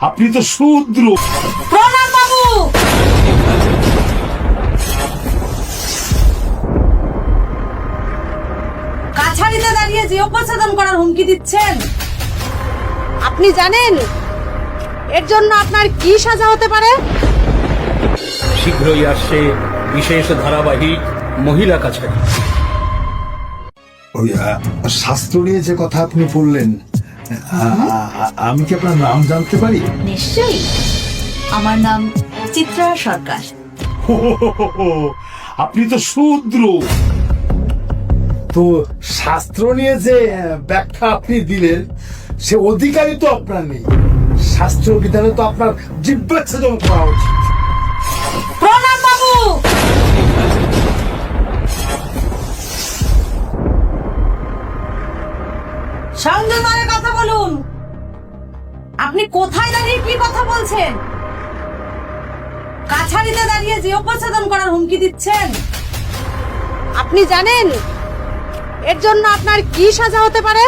আপনি তো শূদ্র। প্রণাম বাবু। কাছারিতে দাঁড়িয়ে যে অপসারণ করার হুমকি দিচ্ছেন, আপনি জানেন এর জন্য আপনার কি সাজা হতে পারে? শীঘ্রই আসছে বিশেষ ধারাবাহিক মহিলা কাছারি। ওই শাস্ত্র নিয়ে যে কথা আপনি বললেন, আমি কি আপনার নাম জানতে পারি? নিশ্চয়ই, আমার নাম চিত্রা সরকার। আপনি তো শূদ্র। তো শাস্ত্র নিয়ে যে ব্যাখ্যা আপনি দিলেন, সে অধিকারই তো আপনার নেই। শাস্ত্র বিধানে তো আপনার জিব্বাচ্ছেদন করা উচিত। প্রণাম বাবু। সংযমে কথা বলুন। আপনি কোথায় দাঁড়িয়ে কি কথা বলছেন? কাছারিতে দাঁড়িয়ে যে অপসারণ করার হুমকি দিচ্ছেন, আপনি জানেন এর জন্য আপনার কি সাজা হতে পারে?